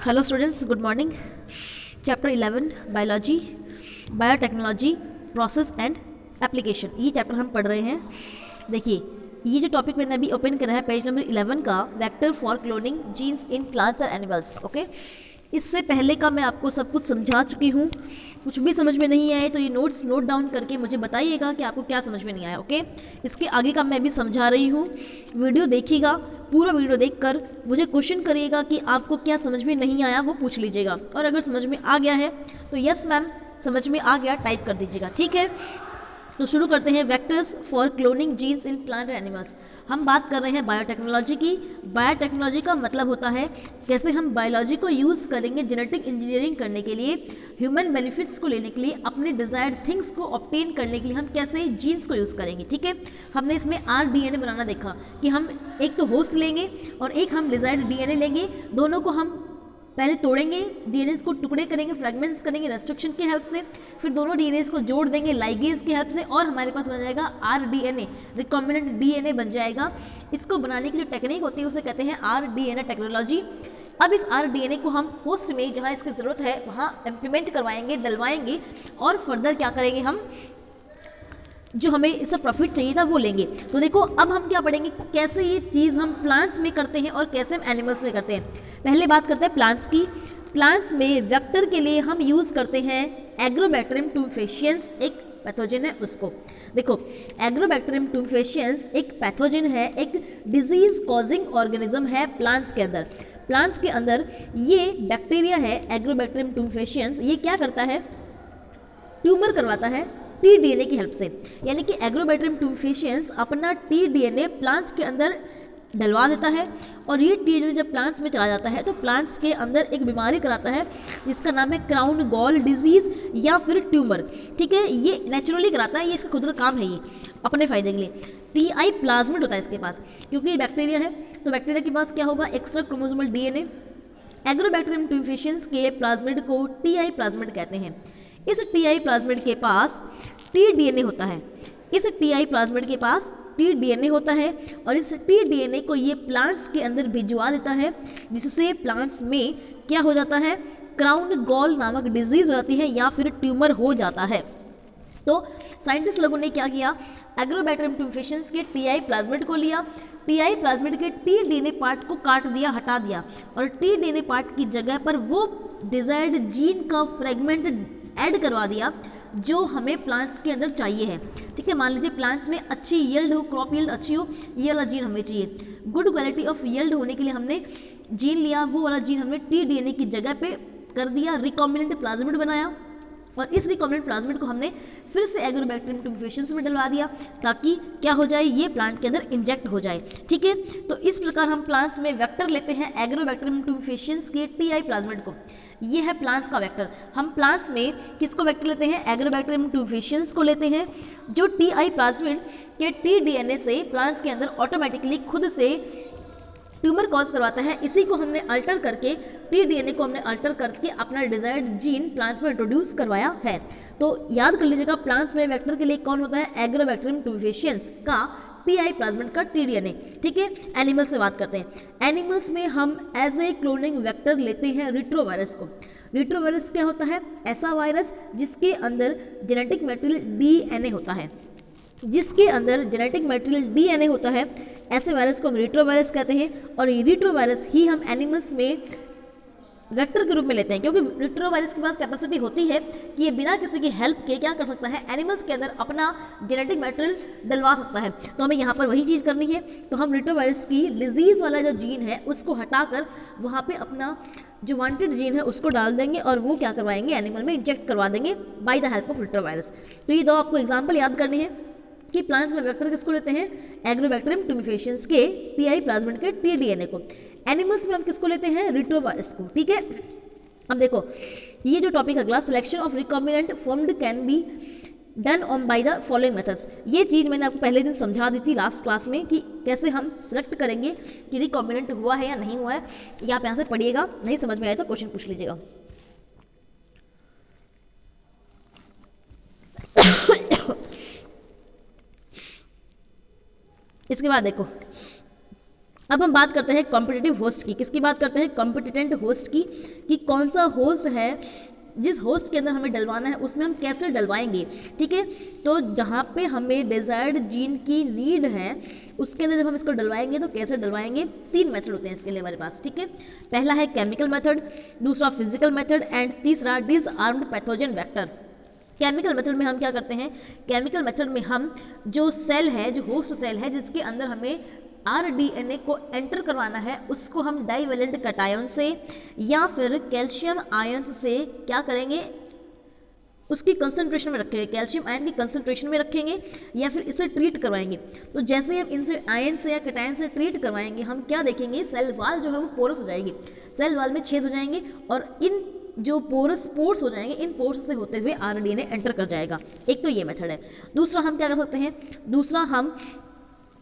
Hello students, good morning. Chapter 11 biology, biotechnology, process and application, ये chapter हम पढ़ रहे हैं। देखिए, ये जो टॉपिक मैंने अभी ओपन करा है पेज नंबर 11 का, vector for cloning genes in plants and animals. Okay, इससे पहले का मैं आपको सब कुछ समझा चुकी हूँ। कुछ भी समझ में नहीं आए तो ये नोट्स नोट डाउन करके मुझे बताइएगा कि आपको क्या समझ में नहीं आया। ओके, इसके आगे का मैं भी समझा रही हूँ, वीडियो देखिएगा। पूरा वीडियो देखकर मुझे क्वेश्चन करिएगा कि आपको क्या समझ में नहीं आया, वो पूछ लीजिएगा। और अगर समझ में आ गया है तो यस मैम समझ में आ गया टाइप कर दीजिएगा, ठीक है। तो शुरू करते हैं, vectors for cloning genes in plant and animals. हम बात कर रहे हैं बायोटेक्नोलॉजी की। बायोटेक्नोलॉजी का मतलब होता है कैसे हम बायोलॉजी को यूज़ करेंगे जेनेटिक इंजीनियरिंग करने के लिए, ह्यूमन बेनिफिट्स को लेने के लिए, अपने डिजायर्ड थिंग्स को ऑब्टेन करने के लिए हम कैसे जीन्स को यूज़ करेंगे, ठीक है। हमने इसमें RDNA बनाना देखा कि हम एक तो होस्ट लेंगे और एक हम डिजायर्ड DNA लेंगे, दोनों को हम पहले तोड़ेंगे, डीएनएस को टुकड़े करेंगे, फ्रेगमेंट्स करेंगे रेस्ट्रिक्शन की हेल्प से, फिर दोनों डीएनएस को जोड़ देंगे लाइगेज की हेल्प से और हमारे पास बन जाएगा RDNA, रिकॉम्बिनेंट DNA बन जाएगा। इसको बनाने की जो टेक्निक होती है उसे कहते हैं RDNA टेक्नोलॉजी। अब इस RDNA को हम होस्ट में जहाँ इसकी ज़रूरत है वहाँ इम्प्लीमेंट करवाएंगे, डलवाएंगे और फर्दर क्या करेंगे, हम जो हमें इससे प्रॉफिट चाहिए था वो लेंगे। तो देखो, अब हम क्या पढ़ेंगे, कैसे ये चीज़ हम प्लांट्स में करते हैं और कैसे हम एनिमल्स में करते हैं। पहले बात करते हैं प्लांट्स की। प्लांट्स में वेक्टर के लिए हम यूज़ करते हैं एग्रोबैक्टीरियम टूम्फेशियंस, एक पैथोजन है उसको। देखो, एग्रोबैक्टीरियम टूम्फेशियंस एक पैथोजन है, एक डिजीज कॉजिंग ऑर्गेनिज्म है प्लांट्स के अंदर। प्लांट्स के अंदर ये बैक्टीरिया है एग्रोबैक्टीरियम टूम्फेशियंस। ये क्या करता है, ट्यूमर करवाता है TDNA की हेल्प से। यानी कि एग्रोबैक्टीरियम टूम्फेशियंस अपना TDNA प्लांट्स के अंदर डलवा देता है और ये TDNA जब प्लांट्स में चला जाता है तो प्लांट्स के अंदर एक बीमारी कराता है जिसका नाम है क्राउन गॉल डिजीज या फिर ट्यूमर, ठीक है। ये नेचुरली कराता है, ये इसका खुद का काम है, ये अपने फायदे के लिए। TI प्लाज्मिड होता है इसके पास, क्योंकि ये बैक्टीरिया है तो बैक्टीरिया के पास क्या होगा, एक्स्ट्रा क्रोमोसोमल DNA। एग्रोबैक्टीरियम टूम्फेशियंस के प्लाज्मिड को TI प्लाज्मिड कहते हैं। इस TI प्लाज्मिड के पास TDNA होता है, इस TI प्लाज्मिड के पास TDNA होता है और इस TDNA को ये प्लांट्स के अंदर भिजवा देता है, जिससे प्लांट्स में क्या हो जाता है, क्राउन गॉल नामक डिजीज हो जाती है या फिर ट्यूमर हो जाता है। तो साइंटिस्ट लोगों ने क्या किया, एग्रोबैक्टीरियम टूम्फेशियंस के TI प्लाज्मिड को लिया, TI प्लाज्मिड के TDNA पार्ट को काट दिया, हटा दिया और TDNA पार्ट की जगह पर वो डिजायर्ड जीन का फ्रेगमेंट ऐड करवा दिया जो हमें प्लांट्स के अंदर चाहिए है, ठीक है। मान लीजिए प्लांट्स में अच्छी यील्ड हो, क्रॉप यील्ड अच्छी हो, ये वाला जीन हमें चाहिए। गुड क्वालिटी ऑफ यील्ड होने के लिए हमने जीन लिया, वो वाला जीन हमने TDNA की जगह पे कर दिया, रिकॉम्बिनेंट प्लाज्मिड बनाया और इस रिकॉम्बिनेंट प्लाज्मिड को हमने फिर से एग्रोबैक्टीरियम टूम्फेशियंस में डलवा दिया ताकि क्या हो जाए, ये प्लांट के अंदर इंजेक्ट हो जाए, ठीक है। तो इस प्रकार हम प्लांट्स में वेक्टर लेते हैं एग्रोबैक्टीरियम टूम्फेशियंस के TI प्लाज्मिड को। ये है प्लांट्स का वेक्टर। हम प्लांट्स में किसको वेक्टर लेते हैं, एग्रोबैक्टीरियम टूम्फेशियंस को लेते हैं, जो TI प्लाज्मिड के TDNA से प्लांट्स के अंदर ऑटोमेटिकली खुद से ट्यूमर कॉज करवाता है। इसी को हमने अल्टर करके, TDNA को हमने अल्टर करके अपना डिजायर्ड जीन प्लांट्स में इंट्रोड्यूस करवाया है। तो याद कर लीजिएगा, प्लांट्स में वेक्टर के लिए कौन होता है, एग्रोबैक्टीरियम टूम्फेशियंस का TI प्लाज्मिड का TDNA, ठीक है। एनिमल्स से बात करते हैं। एनिमल्स में हम एज ए क्लोनिंग वेक्टर लेते हैं रिट्रोवायरस को। रिट्रोवायरस क्या होता है, ऐसा वायरस जिसके अंदर जेनेटिक मटेरियल DNA होता है, जिसके अंदर जेनेटिक मटेरियल DNA होता है, ऐसे वायरस को हम रिट्रोवायरस कहते हैं। और ये रिट्रोवायरस ही हम एनिमल्स में वेक्टर के रूप में लेते हैं, क्योंकि रिट्रोवायरस के पास कैपेसिटी होती है कि ये बिना किसी की हेल्प के क्या कर सकता है, एनिमल्स के अंदर अपना जेनेटिक मटेरियल डलवा सकता है। तो हमें यहाँ पर वही चीज़ करनी है। तो हम रिट्रोवायरस की डिजीज़ वाला जो जीन है उसको हटाकर वहाँ पे अपना जो वांटेड जीन है उसको डाल देंगे और वो क्या करवाएंगे, एनिमल में इंजेक्ट करवा देंगे by the help of retrovirus. तो ये दो आपको एग्जाम्पल याद करने हैं कि प्लांट्स में वेक्टर किसको लेते हैं, एग्रोबैक्टीरियम टूम्फेशियंस के TI प्लाज्मिड के TDNA को। एनिमल्स में हम किसको लेते हैं, रिट्रोवायरस को, ठीक है। अब देखो, ये जो टॉपिक अगला, selection of recombinant formed can be done on by the following methods. ये चीज़ मैंने आपको पहले दिन समझा दी थी लास्ट क्लास में कि कैसे हम सिलेक्ट करेंगे कि रिकॉम्बिनेंट हुआ है या नहीं हुआ है। ये आप यहाँ से पढ़िएगा, नहीं समझ में आए तो क्वेश्चन पूछ लीजिएगा। इसके बाद देखो, अब हम बात करते हैं कॉम्पिटिटिव होस्ट की। किसकी बात करते हैं? कॉम्पिटिटेंट होस्ट की, कि कौन सा होस्ट है जिस होस्ट के अंदर हमें डलवाना है उसमें हम कैसे डलवाएंगे। ठीक है, तो जहाँ पे हमें डिजायर्ड जीन की नीड है उसके अंदर जब हम इसको डलवाएंगे तो कैसे डलवाएंगे। 3 मेथड होते हैं इसके लिए हमारे पास। ठीक है, पहला है केमिकल मेथड, दूसरा फिजिकल मेथड एंड तीसरा disarmed pathogen vector. Chemical method में हम क्या करते हैं? केमिकल मेथड में हम जो सेल है, जो होस्ट सेल है जिसके अंदर हमें आरडीएनए को एंटर करवाना है, उसको हम डाइवेलेंट कटायन से या फिर कैल्शियम आयंस से क्या करेंगे, उसकी कंसंट्रेशन में रखेंगे, कैल्शियम आयन की कंसंट्रेशन में रखेंगे या फिर इसे ट्रीट करवाएंगे। तो जैसे हम इनसे आयन से या कटायन से ट्रीट करवाएंगे, हम क्या देखेंगे, सेल वाल जो है वो पोरस हो जाएगी, सेल वाल में छेद हो जाएंगे और इन जो पोरस पोर्स हो जाएंगे, इन पोर्स से होते हुए आरडीएनए एंटर कर जाएगा। एक तो ये मेथड है। दूसरा हम क्या कर सकते हैं, दूसरा हम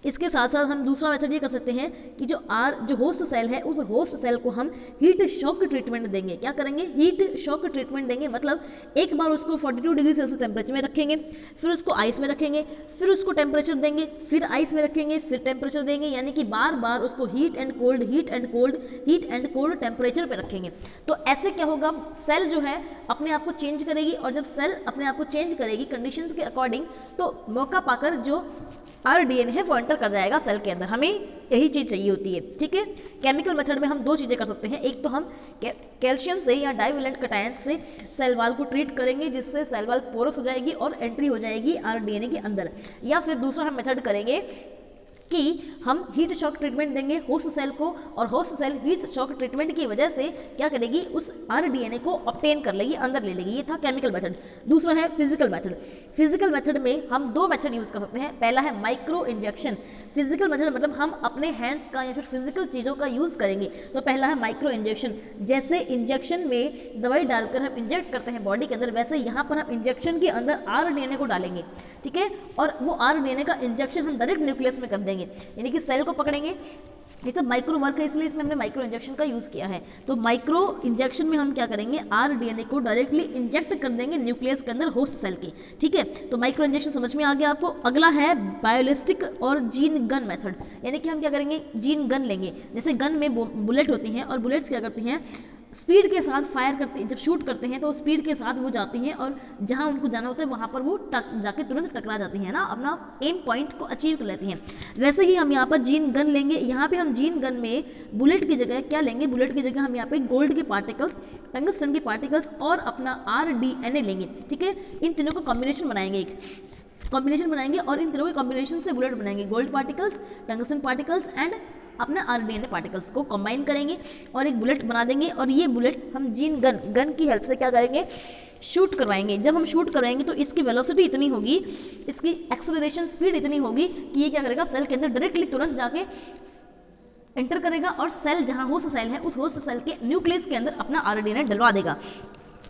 इसके साथ साथ हम दूसरा मेथड ये कर सकते हैं कि जो होस्ट सेल है उस होस्ट सेल को हम हीट शॉक ट्रीटमेंट देंगे। क्या करेंगे? हीट शॉक ट्रीटमेंट देंगे, मतलब एक बार उसको 42 डिग्री सेल्सियस टेम्परेचर में रखेंगे, फिर उसको आइस में रखेंगे, फिर उसको टेम्परेचर देंगे, फिर आइस में रखेंगे, फिर टेम्परेचर देंगे, यानी कि बार बार उसको heat and cold, heat and cold, heat and cold temperature पर रखेंगे। तो ऐसे क्या होगा, सेल जो है अपने आप को चेंज करेगी और जब सेल अपने आप को चेंज करेगी कंडीशंस के अकॉर्डिंग, तो मौका पाकर जो आरडीएनए है वो एंटर कर जाएगा सेल के अंदर। हमें यही चीज़ चाहिए होती है। ठीक है, केमिकल मेथड में हम 2 चीज़ें कर सकते हैं। एक तो हम कैल्शियम से या डाइवेलेंट कटायन से सेल वाल को ट्रीट करेंगे जिससे सेल वाल पोरस हो जाएगी और एंट्री हो जाएगी आरडीएनए के अंदर, या फिर दूसरा हम मेथड करेंगे कि हम हीट शॉक ट्रीटमेंट देंगे होस्ट सेल को और host cell heat shock treatment की वजह से क्या करेगी, उस आरडीएनए को ऑब्टेन कर लेगी, अंदर ले लेगी। ये था केमिकल मेथड। दूसरा है फिजिकल मेथड। फिजिकल मेथड में हम 2 मेथड यूज़ कर सकते हैं। पहला है माइक्रो इंजेक्शन। फिजिकल मेथड मतलब हम अपने हैंड्स का या फिर फिजिकल चीज़ों का यूज़ करेंगे। तो पहला है माइक्रो इंजेक्शन। जैसे इंजेक्शन में दवाई डालकर हम इंजेक्ट करते हैं बॉडी के अंदर, वैसे यहाँ पर हम इंजेक्शन के अंदर आरडीएनए को डालेंगे। ठीक है, और वो आरडीएनए का इंजेक्शन हम डायरेक्ट न्यूक्लियस में कर देंगे, यानी कि सेल को पकड़ेंगे। ये सब माइक्रो वर्क है, इसलिए इसमें हमने माइक्रो इंजेक्शन का यूज़ किया है। तो माइक्रो इंजेक्शन में हम क्या करेंगे, आरडीएनए को डायरेक्टली इंजेक्ट कर देंगे न्यूक्लियस के अंदर होस्ट सेल के। ठीक है, तो माइक्रो इंजेक्शन समझ में आ गया आपको। अगला है बायोलिस्टिक और जीन गन मेथड, यानी कि हम क्या करेंगे, जीन गन लेंगे। जैसे गन में बुलेट होती हैं और बुलेट्स क्या करती हैं, स्पीड के साथ फायर करते हैं, जब शूट करते हैं तो स्पीड के साथ वो जाती हैं और जहां उनको जाना होता है वहां पर वो जाके तुरंत टकरा जाती हैं ना, अपना एम पॉइंट को अचीव कर लेती हैं। वैसे ही हम यहाँ पर जीन गन लेंगे। यहाँ पे हम जीन गन में बुलेट की जगह क्या लेंगे, बुलेट की जगह हम यहाँ पे गोल्ड के पार्टिकल्स, टंगस्टन के पार्टिकल्स और अपना आरडीएनए लेंगे। ठीक है, इन तीनों को कॉम्बिनेशन बनाएंगे, एक कॉम्बिनेशन बनाएंगे और इन तीनों के कॉम्बिनेशन से बुलेट बनाएंगे। Gold particles, tungsten particles and अपना आरडीएनए पार्टिकल्स को कंबाइन करेंगे और एक बुलेट बना देंगे। और ये बुलेट हम जीन गन की हेल्प से क्या करेंगे, शूट करवाएंगे। जब हम शूट करवाएंगे तो इसकी वेलोसिटी इतनी होगी, इसकी एक्सेलरेशन स्पीड इतनी होगी कि ये क्या करेगा, सेल के अंदर डायरेक्टली तुरंत जाके एंटर करेगा और सेल जहां होस्ट सेल है उस होस्ट सेल के न्यूक्लियस के अंदर अपना आरडीएनए डलवा देगा।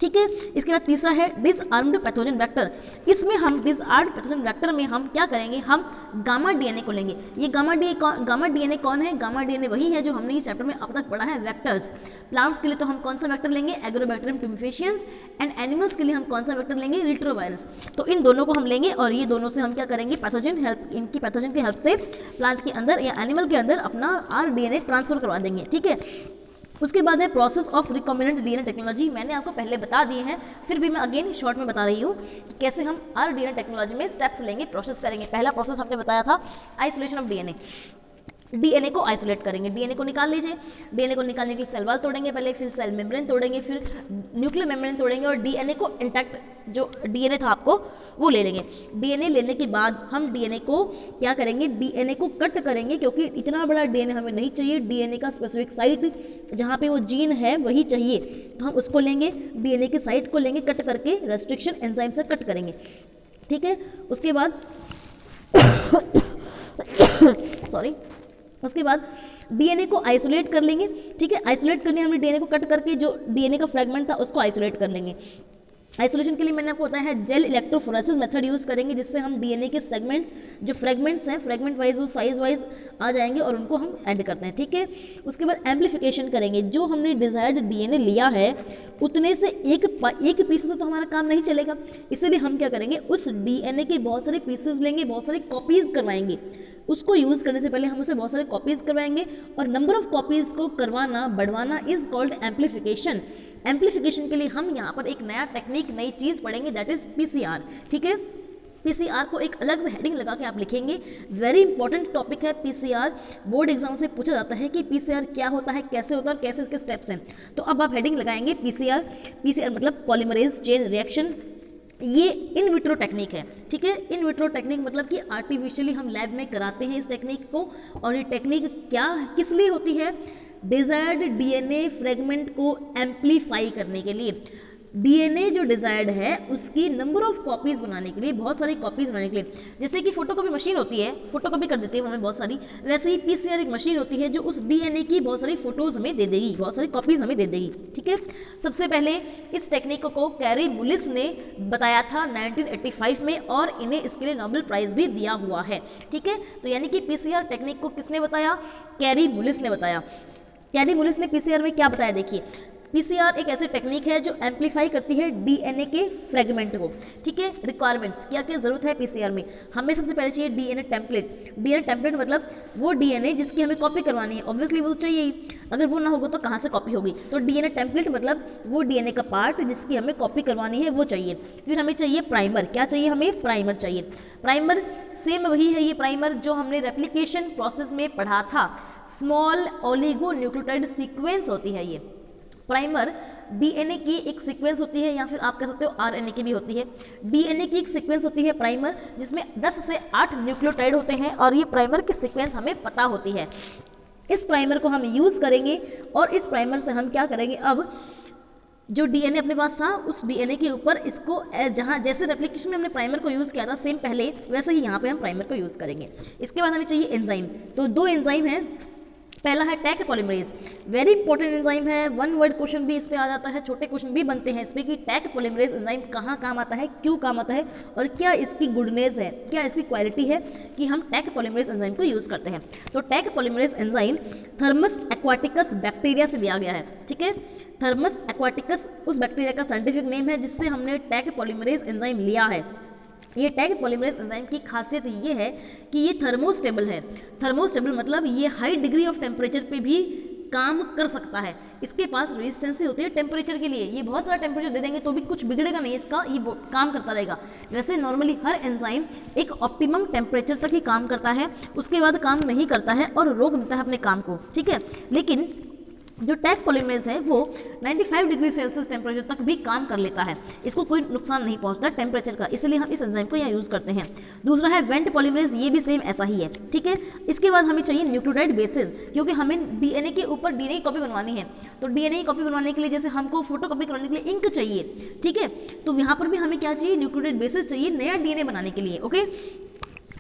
ठीक है, इसके बाद तीसरा है डिसआर्म्ड पैथोजन वेक्टर। इसमें हम डिसआर्म्ड पैथोजन वेक्टर में हम क्या करेंगे, हम गामा डीएनए को लेंगे। ये गामा डीएनए कौन है, गामा डीएनए वही है जो हमने इस चैप्टर में अब तक पढ़ा है, वेक्टर्स। प्लांट्स के लिए तो हम कौन सा वेक्टर लेंगे, एग्रोबैक्टीरियम ट्यूबिफेशियंस, एंड एनिमल्स के लिए हम कौन सा वेक्टर लेंगे, रिट्रोवायरस। तो इन दोनों को हम लेंगे और ये दोनों से हम क्या करेंगे, पैथोजन हेल्प, इनकी पैथोजन की हेल्प से प्लांट के अंदर या एनिमल के अंदर अपना आरडीएनए ट्रांसफर करवा देंगे। ठीक है, उसके बाद है process of recombinant DNA technology. मैंने आपको पहले बता दिए हैं, फिर भी मैं अगेन शॉर्ट में बता रही हूँ कि कैसे हम आरडीएनए टेक्नोलॉजी में स्टेप्स लेंगे, प्रोसेस करेंगे। पहला प्रोसेस हमने बताया था आइसोलेशन ऑफ डीएनए। डीएनए को आइसोलेट करेंगे, डीएनए को निकाल लीजिए। डीएनए को निकालने के लिए सेल वाल तोड़ेंगे पहले, फिर सेल मेम्ब्रेन तोड़ेंगे, फिर न्यूक्लियर मेम्ब्रेन तोड़ेंगे और डीएनए को इंटैक्ट जो डीएनए था आपको वो ले लेंगे। डीएनए लेने के बाद हम डीएनए को क्या करेंगे, डीएनए को कट करेंगे, क्योंकि इतना बड़ा डीएनए हमें नहीं चाहिए। डीएनए का स्पेसिफिक साइट जहाँ पे वो जीन है वही चाहिए, तो हम उसको लेंगे, डीएनए के साइट को लेंगे, कट करके रेस्ट्रिक्शन एंजाइम से कट करेंगे। ठीक है, उसके बाद सॉरी उसके बाद डीएनए को आइसोलेट कर लेंगे। ठीक है, आइसोलेट करने हमने डीएनए को कट करके जो डीएनए का फ्रेगमेंट था उसको आइसोलेट कर लेंगे। आइसोलेशन के लिए मैंने आपको बताया है जेल इलेक्ट्रोफोरेसिस मेथड यूज़ करेंगे, जिससे हम डीएनए के सेगमेंट्स, जो फ्रेगमेंट्स हैं, फ्रेगमेंट वाइज वो साइज वाइज आ जाएंगे और उनको हम ऐड करते हैं। ठीक है, उसके बाद एम्प्लीफिकेशन करेंगे। जो हमने डिजायर्ड डीएनए लिया है उतने से एक पीस से तो हमारा काम नहीं चलेगा, इसलिए हम क्या करेंगे, उस डीएनए के बहुत सारे पीसेस लेंगे, बहुत सारी कॉपीज करवाएंगे। उसको यूज़ करने से पहले हम उसे बहुत सारे कॉपीज़ करवाएंगे, और नंबर ऑफ कॉपीज़ को करवाना बढ़वाना इज कॉल्ड एम्पलीफिकेशन। एम्पलीफिकेशन के लिए हम यहाँ पर एक नया टेक्निक, नई चीज़ पढ़ेंगे, दैट इज पीसीआर। ठीक है, पीसीआर को एक अलग से हेडिंग लगा के आप लिखेंगे। वेरी इंपॉर्टेंट टॉपिक है पीसीआर, बोर्ड एग्जाम से पूछा जाता है कि पीसीआर क्या होता है, कैसे होता है और कैसे इसके स्टेप्स हैं। तो अब आप हेडिंग लगाएंगे पीसीआर। पीसीआर मतलब पॉलीमरेज चेन रिएक्शन। ये इन विट्रो टेक्निक है। ठीक है, इन विट्रो टेक्निक मतलब कि आर्टिफिशियली हम लैब में कराते हैं इस टेक्निक को। और ये टेक्निक क्या किस लिए होती है? डिजायर्ड डीएनए फ्रेगमेंट को एम्पलीफाई करने के लिए। डीएनए जो डिजायर्ड है उसकी नंबर ऑफ कॉपीज बनाने के लिए, बहुत सारी कॉपीज बनाने के लिए। जैसे कि फोटोकॉपी मशीन होती है, फोटोकॉपी कर देती है हमें बहुत सारी, वैसे ही पीसीआर एक मशीन होती है जो उस डीएनए की बहुत सारी फोटोज हमें दे देगी, बहुत सारी कॉपीज हमें दे देगी। ठीक है, सबसे पहले इस टेक्निक को कैरी मुलिस ने बताया था 1985 में, और इन्हें इसके लिए नोबेल प्राइज भी दिया हुआ है। ठीक है, तो यानी कि पीसीआर टेक्निक को किसने बताया? कैरी मुलिस ने बताया। कैरी मुलिस ने पीसीआर में क्या बताया? देखिए, पीसीआर एक ऐसी टेक्निक है जो एम्पलीफाई करती है डीएनए के फ्रेगमेंट को। ठीक है, रिक्वायरमेंट्स क्या क्या जरूरत है पीसीआर में? हमें सबसे पहले चाहिए डीएनए टेम्पलेट। डीएनए टेम्पलेट मतलब वो डीएनए जिसकी हमें कॉपी करवानी है, ऑब्वियसली वो तो चाहिए ही, अगर वो ना होगा तो कहाँ से कॉपी होगी? तो डीएनए टेम्पलेट मतलब वो डीएनए का पार्ट जिसकी हमें कॉपी करवानी है वो चाहिए। फिर हमें चाहिए प्राइमर। क्या चाहिए? हमें प्राइमर चाहिए। प्राइमर सेम वही है, ये प्राइमर जो हमने रेप्लिकेशन प्रोसेस में पढ़ा था। स्मॉल ओलिगोन्यूक्लियोटाइड सीक्वेंस होती है ये प्राइमर। डीएनए की एक सीक्वेंस होती है, या फिर आप कह सकते हो आरएनए की भी होती है। डीएनए की एक सीक्वेंस होती है प्राइमर, जिसमें 10 से 8 न्यूक्लियोटाइड होते हैं, और ये प्राइमर की सीक्वेंस हमें पता होती है। इस प्राइमर को हम यूज़ करेंगे, और इस प्राइमर से हम क्या करेंगे? अब जो डीएनए अपने पास था उस डीएनए के ऊपर इसको जहाँ जैसे रेप्लिकेशन में हमने प्राइमर को यूज़ किया था सेम पहले, वैसे ही यहाँ पे हम प्राइमर को यूज़ करेंगे। इसके बाद हमें चाहिए एंजाइम। तो 2 एंजाइम हैं। पहला है Taq polymerase, very important enzyme है। 1 वर्ड क्वेश्चन भी इस पे आ जाता है, छोटे क्वेश्चन भी बनते हैं इस पे कि टैक पॉलीमरेज एंजाइम कहाँ काम आता है, क्यों काम आता है, और क्या इसकी गुडनेस है, क्या इसकी क्वालिटी है कि हम टैक पॉलीमरेज एंजाइम को यूज़ करते हैं। तो Taq polymerase enzyme thermos aquaticus bacteria से लिया गया है। ठीक है, थर्मस एक्वाटिकस उस बैक्टीरिया का साइंटिफिक नेम है जिससे हमने टैक पॉलीमरेज एंजाइम लिया है। ये टैग पॉलीमरेज एंजाइम की खासियत ये है कि ये थर्मोस्टेबल है। थर्मोस्टेबल मतलब ये हाई डिग्री ऑफ टेम्परेचर पे भी काम कर सकता है। इसके पास रेजिस्टेंसी होती है टेम्परेचर के लिए। ये बहुत सारा टेम्परेचर दे देंगे तो भी कुछ बिगड़ेगा नहीं इसका, ये काम करता रहेगा। वैसे नॉर्मली हर एंजाइम एक ऑप्टिमम टेम्परेचर तक ही काम करता है, उसके बाद काम नहीं करता है और रोक देता है अपने काम को। ठीक है, लेकिन जो टैग पॉलीमरेज है वो 95 डिग्री सेल्सियस टेम्परेचर तक भी काम कर लेता है, इसको कोई नुकसान नहीं पहुंचता टेम्परेचर का, इसलिए हम इस एंजाइम को यहाँ यूज़ करते हैं। दूसरा है वेंट पॉलीमरेज, ये भी सेम ऐसा ही है। ठीक है, इसके बाद हमें चाहिए न्यूक्लियोटाइड बेसिस, क्योंकि हमें डीएनए के ऊपर डीएनए की कॉपी बनवानी है। तो डीएनए की कॉपी बनवाने के लिए जैसे हमको फोटो कॉपी करवाने के लिए इंक चाहिए, ठीक है, तो यहाँ पर भी हमें क्या चाहिए? न्यूक्लियोटाइड बेसिस चाहिए नया डीएनए बनाने के लिए। ओके,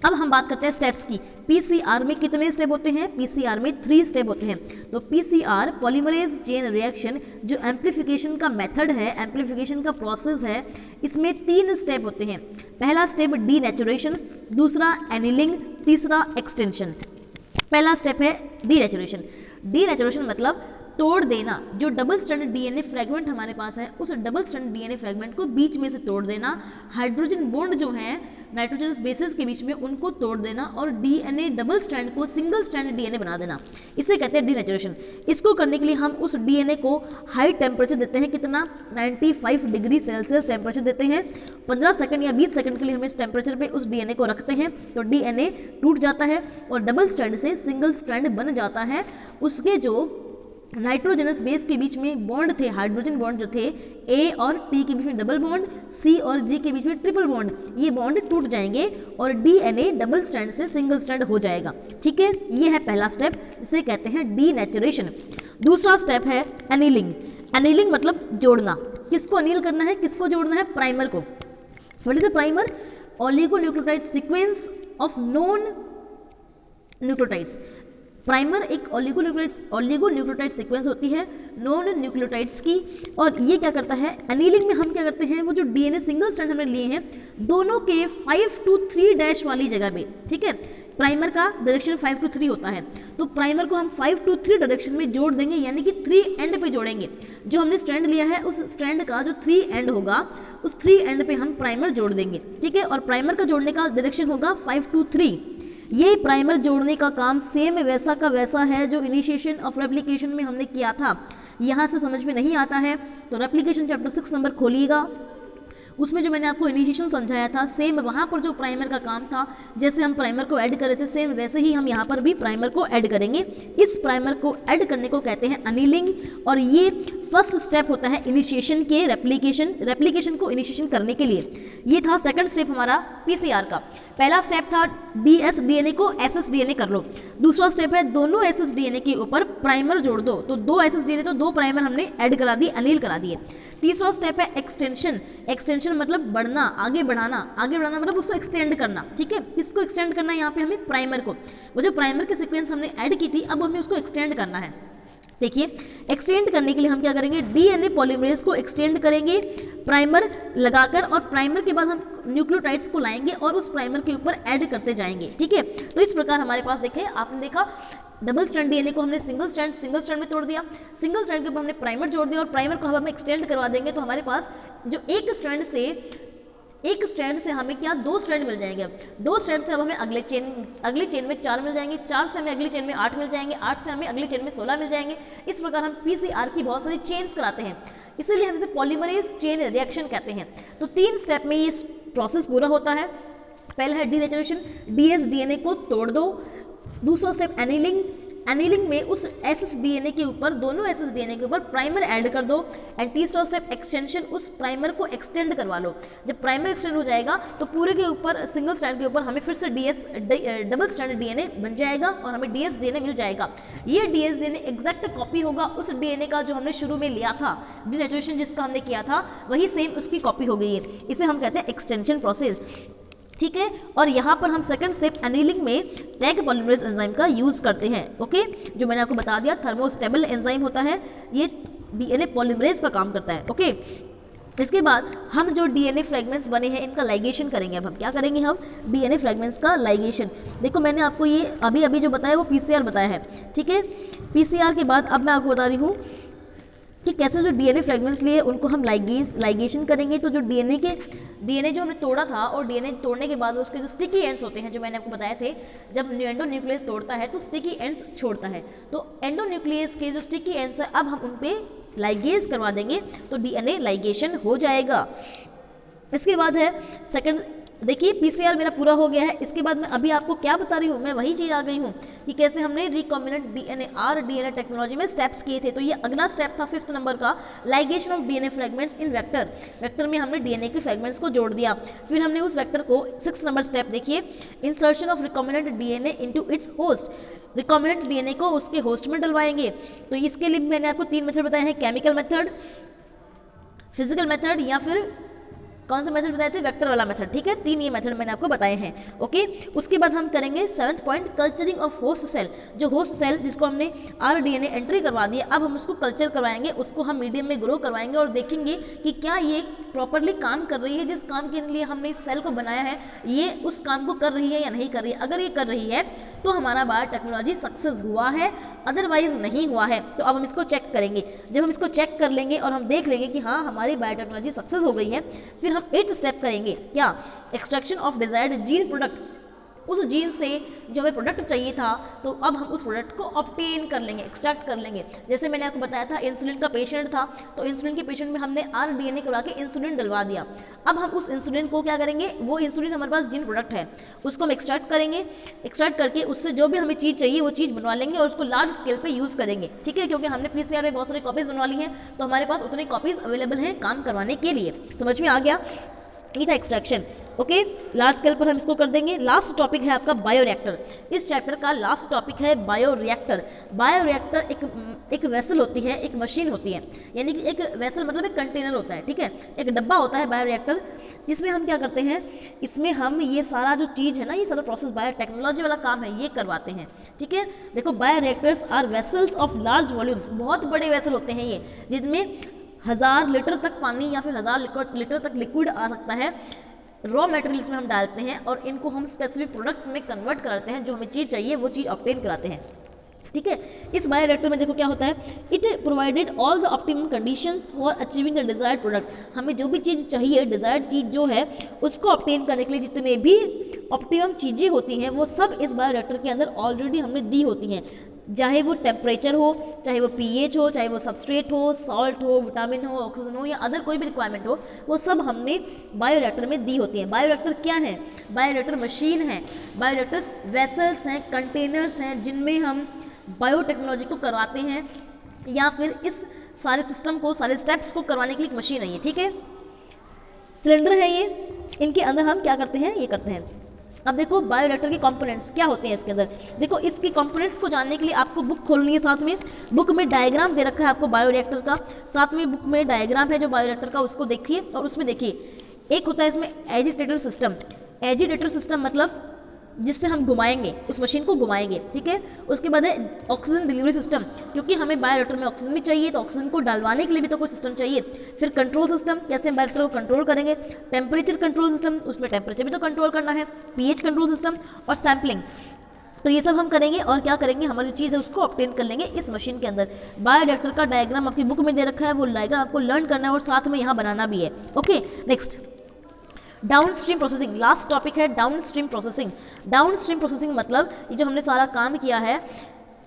अब हम बात करते हैं स्टेप्स की। पीसीआर में कितने स्टेप होते हैं? पीसीआर में 3 स्टेप होते हैं। तो पीसीआर पॉलीमरेज चेन रिएक्शन जो एम्पलीफिकेशन का मेथड है, एम्पलीफिकेशन का प्रोसेस है, इसमें 3 स्टेप होते हैं। पहला स्टेप डीनेचुरेशन, दूसरा एनिलिंग, तीसरा एक्सटेंशन। पहला स्टेप है डीनेचुरेशन। डीनेचुरेशन मतलब तोड़ देना। जो डबल स्ट्रैंड डीएनए फ्रेगमेंट हमारे पास है उस डबल स्ट्रैंड डीएनए फ्रेगमेंट को बीच में से तोड़ देना। हाइड्रोजन बॉन्ड जो है नाइट्रोजनस बेसिस के बीच में उनको तोड़ देना और डीएनए डबल स्ट्रैंड को सिंगल स्ट्रैंड डीएनए बना देना, इसे कहते हैं डीनेचुरेशन। इसको करने के लिए हम उस डीएनए को हाई टेम्परेचर देते हैं। कितना? 95 डिग्री सेल्सियस टेम्परेचर देते हैं। 15 सेकंड या 20 सेकंड के लिए हम इस टेम्परेचर पे उस डीएनए को रखते हैं तो डीएनए टूट जाता है और डबल स्ट्रैंड से सिंगल स्ट्रैंड बन जाता है। उसके जो नाइट्रोजनस बेस के बीच में बॉन्ड थे, हाइड्रोजन बॉन्ड जो थे, ए और टी के बीच में डबल बॉन्ड, सी और जी के बीच में ट्रिपल बॉन्ड, ये बॉन्ड टूट जाएंगे और डीएनए डबल स्ट्रैंड से सिंगल स्ट्रैंड हो जाएगा। ठीक है, ये है पहला स्टेप, इसे कहते हैं डीनेचुरेशन। दूसरा स्टेप है एनीलिंग। एनीलिंग मतलब जोड़ना। किसको अनील करना है, किसको जोड़ना है? प्राइमर को। What is the primer? Oligonucleotide sequence of non nucleotides. Primer एक ओलिगोन्यूक्लियोटाइड सीक्वेंस होती है नॉन न्यूक्लियोटाइड्स की, और ये क्या करता है? एनीलिंग में हम क्या करते हैं, वो जो डीएनए सिंगल स्ट्रैंड हमने लिए हैं दोनों के 5 to 3 डैश वाली जगह पे, ठीक है, प्राइमर का डायरेक्शन 5 to 3 होता है, तो प्राइमर को हम 5 to 3 डायरेक्शन में जोड़ देंगे, यानी कि 3 एंड पे जोड़ेंगे। जो हमने स्ट्रैंड लिया है उस स्ट्रैंड का जो 3 एंड होगा उस 3 एंड पे हम प्राइमर जोड़ देंगे। ठीक है, और प्राइमर का जोड़ने का डायरेक्शन होगा 5 to 3। ये प्राइमर जोड़ने का काम सेम वैसा का वैसा है जो इनिशिएशन ऑफ रेप्लिकेशन में हमने किया था। यहाँ से समझ में नहीं आता है तो रेप्लिकेशन चैप्टर 6 नंबर खोलिएगा, उसमें जो मैंने आपको इनिशिएशन समझाया था सेम वहाँ पर जो प्राइमर का काम था, जैसे हम प्राइमर को ऐड कर रहे थे सेम वैसे ही हम यहाँ पर भी प्राइमर को ऐड करेंगे। इस प्राइमर को ऐड करने को कहते हैं अनिलिंग, और ये फर्स्ट स्टेप होता है इनिशिएशन के रेप्लिकेशन को इनिशिएशन करने के लिए। ये था सेकंड स्टेप हमारा पीसीआर का। पहला स्टेप था dsDNA को ssDNA कर लो। दूसरा स्टेप है दोनों ssDNA के ऊपर प्राइमर जोड़ दो, तो 2 ssDNA तो 2 प्राइमर हमने ऐड करा दिए, अनिल करा दिए। तीसरा स्टेप है एक्सटेंशन मतलब बढ़ना, आगे बढ़ाना मतलब उसको एक्सटेंड करना, ठीक है। किसको एक्सटेंड करना है यहाँ पे हमें? प्राइमर को। वो जो प्राइमर की सीक्वेंस हमने ऐड की थी अब हमें उसको एक्सटेंड करना है। देखिए एक्सटेंड करने के लिए हम क्या करेंगे, डीएनए पॉलीमरेज को एक्सटेंड करेंगे प्राइमर लगाकर, और प्राइमर के बाद हम न्यूक्लियोटाइड्स को लाएंगे और उस प्राइमर के ऊपर ऐड करते जाएंगे, ठीक है। तो इस प्रकार हमारे पास देखें, आपने देखा डबल स्ट्रैंड डीएनए को हमने सिंगल स्ट्रैंड में तोड़ दिया, सिंगल स्ट्रैंड के ऊपर हमने प्राइमर जोड़ दिया और प्राइमर को हम एक्सटेंड करवा देंगे, तो हमारे पास जो एक स्ट्रैंड से हमें क्या 2 स्ट्रैंड मिल जाएंगे। 2 स्ट्रैंड से अब हमें अगले चेन में 4 मिल जाएंगे, 4 से हमें अगली चेन में 8 मिल जाएंगे, 8 से हमें अगली चेन में 16 मिल जाएंगे। इस प्रकार हम पीसीआर की बहुत सारी चेन्स कराते हैं, इसीलिए हम इसे पॉलीमरेज चेन रिएक्शन कहते हैं। तो 3 स्टेप में ये प्रोसेस पूरा होता है। पहला है डीनेचुरेशन, dsDNA को तोड़ दो। दूसरा स्टेप एनिलिंग में उस ssDNA के ऊपर, दोनों ssDNA के ऊपर प्राइमर ऐड कर दो। एंड तीसरा स्टेप एक्सटेंशन, उस प्राइमर को एक्सटेंड करवा लो। जब प्राइमर एक्सटेंड हो जाएगा तो पूरे के ऊपर, सिंगल स्ट्रैंड के ऊपर हमें फिर से डबल स्ट्रैंड DNA बन जाएगा और हमें dsDNA मिल जाएगा। ये dsDNA एग्जैक्ट कॉपी होगा उस DNA का जो हमने शुरू में लिया था, डीनेचुरेशन जिसका हमने किया था वही सेम उसकी कॉपी हो गई है। इसे हम कहते हैं एक्सटेंशन प्रोसेस, ठीक है। और यहाँ पर हम सेकंड स्टेप एनिलिंग में टैग पॉलीमरेज एंजाइम का यूज़ करते हैं, ओके। जो मैंने आपको बता दिया थर्मोस्टेबल एंजाइम होता है, ये डीएनए पॉलीमरेज का काम करता है, ओके। इसके बाद हम जो डीएनए फ्रेगमेंट्स बने हैं इनका लाइगेशन करेंगे। अब हम क्या करेंगे, हम डीएनए फ्रेगमेंट्स का लाइगेशन। देखो मैंने आपको ये अभी जो बताया वो पीसीआर बताया है, ठीक है। पीसीआर के बाद अब मैं आपको बता रही हूँ कि कैसे जो डीएनए फ्रेगमेंट्स लिए उनको हम लाइगेशन करेंगे। तो जो डीएनए जो हमने तोड़ा था और डीएनए तोड़ने के बाद उसके जो स्टिकी एंड्स होते हैं, जो मैंने आपको बताए थे, जब एंडोन्यूक्लियस तोड़ता है तो स्टिकी एंड्स छोड़ता है, तो एंडोन्यूक्लियस के जो स्टिकी एंड्स है अब हम उन पे लाइगेज करवा देंगे तो डीएनए लाइगेशन हो जाएगा। इसके बाद है सेकंड, देखिए पीसीआर मेरा पूरा हो गया है। इसके बाद मैं अभी आपको क्या बता रही हूँ, मैं वही चीज़ आ गई हूँ कि कैसे हमने रिकॉम्बिनेंट डीएनए टेक्नोलॉजी में स्टेप्स किए थे। तो ये अगला स्टेप था 5th नंबर का, ligation of DNA fragments in vector में हमने डीएनए के फ्रेगमेंट्स को जोड़ दिया। फिर हमने उस वेक्टर को 6th नंबर स्टेप देखिए, insertion of recombinant DNA into its host, recombinant DNA को उसके होस्ट में डलवाएंगे। तो इसके लिए मैंने आपको 3 मेथड बताए हैं, केमिकल मेथड, फिजिकल मेथड या फिर कौन सा मेथड बताए थे, वेक्टर वाला मेथड, ठीक है। 3 ये मेथड मैंने आपको बताए हैं, ओके। उसके बाद हम करेंगे 7th point, culturing of host cell. जो होस्ट सेल जिसको हमने rDNA एंट्री करवा दिया, अब हम उसको कल्चर करवाएंगे, उसको हम मीडियम में ग्रो करवाएंगे और देखेंगे कि क्या ये प्रॉपरली काम कर रही है, जिस काम के लिए हमने इस सेल को बनाया है ये उस काम को कर रही है या नहीं कर रही है। अगर ये कर रही है तो हमारा बायोटेक्नोलॉजी सक्सेस हुआ है, अदरवाइज नहीं हुआ है। तो अब हम इसको चेक करेंगे। जब हम इसको चेक कर लेंगे और हम देख लेंगे कि हाँ हमारी बायोटेक्नोलॉजी सक्सेस हो गई है, फिर हम 8th स्टेप करेंगे, क्या, extraction of desired gene product. उस जीन से जो हमें प्रोडक्ट चाहिए था तो अब हम उस प्रोडक्ट को ऑब्टेन कर लेंगे, एक्सट्रैक्ट कर लेंगे। जैसे मैंने आपको बताया था इंसुलिन का पेशेंट था, तो इंसुलिन के पेशेंट में हमने rDNA करवा के इंसुलिन डलवा दिया। अब हम उस इंसुलिन को क्या करेंगे, वो इंसुलिन हमारे पास जीन प्रोडक्ट है, उसको हम एक्सट्रैक्ट करेंगे, एक्सट्रैक्ट करके उससे जो भी हमें चीज़ चाहिए वो चीज़ बनवा लेंगे और उसको लार्ज स्केल पे यूज़ करेंगे, ठीक है। क्योंकि हमने पीसीआर में बहुत सारी कॉपीज़ बनवा ली हैं तो हमारे पास उतनी कॉपीज़ अवेलेबल हैं काम करवाने के लिए। समझ में आ गया, ये था एक्सट्रैक्शन, ओके। लार्ज स्केल पर हम इसको कर देंगे। लास्ट टॉपिक है आपका बायोरिएक्टर। इस चैप्टर का लास्ट टॉपिक है बायोरिएक्टर। बायोरिएक्टर एक वेसल होती है, एक मशीन होती है, यानी कि एक वेसल मतलब एक कंटेनर होता है, ठीक है, एक डब्बा होता है बायोरिएक्टर, जिसमें हम क्या करते हैं, इसमें हम ये सारा जो चीज़ है ना, ये सारा प्रोसेस बायोटेक्नोलॉजी वाला काम है ये करवाते हैं, ठीक है। देखो bioreactors are vessels of large volume, बहुत बड़े वेसल होते हैं ये, जिनमें 1000 लीटर तक पानी या फिर 1000 लीटर तक लिक्विड आ सकता है। रॉ मटेरियल्स में हम डालते हैं और इनको हम स्पेसिफिक प्रोडक्ट्स में कन्वर्ट कराते हैं, जो हमें चीज़ चाहिए वो चीज़ ऑब्टेन कराते हैं, ठीक है। इस बायोरिएक्टर में देखो क्या होता है, it provided all the optimum conditions for achieving the desired product. हमें जो भी चीज़ चाहिए, डिजायर्ड चीज़ जो है उसको ऑब्टेन करने के लिए जितने भी ऑप्टिमम चीज़ें होती हैं वो सब इस बायोरिएक्टर के अंदर ऑलरेडी हमने दी होती हैं, चाहे वो टेम्परेचर हो, चाहे वो पीएच हो, चाहे वो सबस्ट्रेट हो, सॉल्ट हो, विटामिन हो, ऑक्सीजन हो या अदर कोई भी रिक्वायरमेंट हो, वो सब हमने बायोरिएक्टर में दी होती हैं। बायोरिएक्टर क्या है? बायोरिएक्टर मशीन है, बायोरिएक्टर्स वेसल्स हैं, कंटेनर्स हैं जिनमें हम बायोटेक्नोलॉजी को करवाते हैं या फिर इस सारे सिस्टम को, सारे स्टेप्स को करवाने के लिए एक मशीन है ये, ठीक है। सिलेंडर है ये, इनके अंदर हम क्या करते हैं, ये करते हैं। अब देखो बायोरिएक्टर के कंपोनेंट्स क्या होते हैं इसके अंदर। देखो इसके कंपोनेंट्स को जानने के लिए आपको बुक खोलनी है, साथ में बुक में डायग्राम दे रखा है आपको बायोरिएक्टर का, साथ में बुक में डायग्राम है जो बायोरिएक्टर का, उसको देखिए और उसमें देखिए एक होता है इसमें एजिटेटर सिस्टम। एजिटेटर सिस्टम मतलब जिससे हम घुमाएंगे, उस मशीन को घुमाएंगे, ठीक है। उसके बाद है ऑक्सीजन डिलीवरी सिस्टम, क्योंकि हमें बायोरिएक्टर में ऑक्सीजन भी चाहिए तो ऑक्सीजन को डलवाने के लिए भी तो कोई सिस्टम चाहिए। फिर कंट्रोल सिस्टम, कैसे हम बायोरिएक्टर को कंट्रोल करेंगे। टेम्परेचर कंट्रोल सिस्टम, उसमें टेम्परेचर भी तो कंट्रोल करना है। पीएच कंट्रोल सिस्टम और सैम्पलिंग, तो ये सब हम करेंगे और क्या करेंगे, हमारी चीज़ है उसको ऑब्टेन कर लेंगे इस मशीन के अंदर। बायोरिएक्टर का डायग्राम आपकी बुक में दे रखा है, वो डायग्राम आपको लर्न करना है और साथ में यहाँ बनाना भी है। Okay, next downstream processing, last topic है डाउनस्ट्रीम प्रोसेसिंग। डाउनस्ट्रीम प्रोसेसिंग मतलब ये जो हमने सारा काम किया है,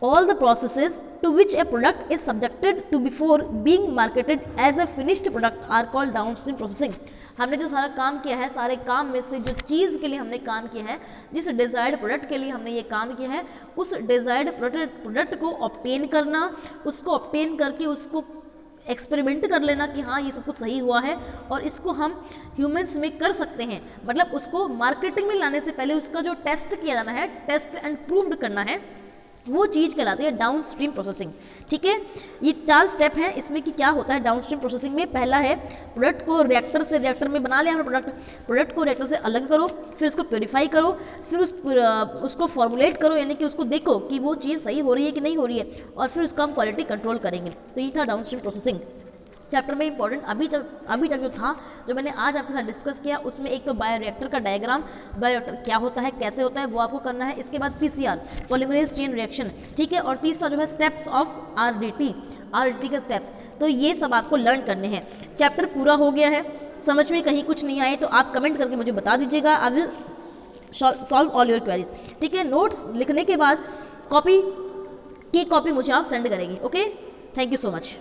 all the processes to which a product is subjected to before being marketed as a finished product are called downstream processing। हमने जो सारा काम किया है, सारे काम में से जो चीज़ के लिए हमने काम किया है, जिस डिज़ायर्ड प्रोडक्ट के लिए हमने ये काम किया है, उस डिज़ायर्ड प्रोडक्ट को ऑब्टेन करना, उसको ऑब्टेन करके उसको एक्सपेरिमेंट कर लेना कि हाँ ये सब कुछ सही हुआ है और इसको हम ह्यूमंस में कर सकते हैं। मतलब उसको मार्केटिंग में लाने से पहले उसका जो टेस्ट किया जाना है, टेस्ट एंड प्रूव्ड करना है, वो चीज़ कहलाती है डाउनस्ट्रीम प्रोसेसिंग, ठीक है। ये 4 स्टेप हैं इसमें कि क्या होता है डाउनस्ट्रीम प्रोसेसिंग में। पहला है प्रोडक्ट को रिएक्टर से, रिएक्टर में बना लिया हमने प्रोडक्ट को रिएक्टर से अलग करो, फिर उसको प्योरीफाई करो, फिर उसको फॉर्मुलेट करो, यानी कि उसको देखो कि वो चीज़ सही हो रही है कि नहीं हो रही है, और फिर उसका हम क्वालिटी कंट्रोल करेंगे। तो ये था डाउनस्ट्रीम प्रोसेसिंग चैप्टर में इंपॉर्टेंट। अभी तक जो था, जो मैंने आज आपके साथ डिस्कस किया, उसमें एक तो बायोरिएक्टर का डायग्राम, बायोरिएक्टर क्या होता है, कैसे होता है, वो आपको करना है। इसके बाद पीसीआर, पॉलीमरेज चेन रिएक्शन, ठीक है। और तीसरा जो है स्टेप्स ऑफ आरडीटी के स्टेप्स, तो ये सब आपको लर्न करने हैं। चैप्टर पूरा हो गया है। समझ में कहीं कुछ नहीं आए तो आप कमेंट करके मुझे बता दीजिएगा, I will solve all your queries, ठीक है। नोट्स लिखने के बाद कॉपी मुझे आप सेंड करेंगे। Okay, thank you so much.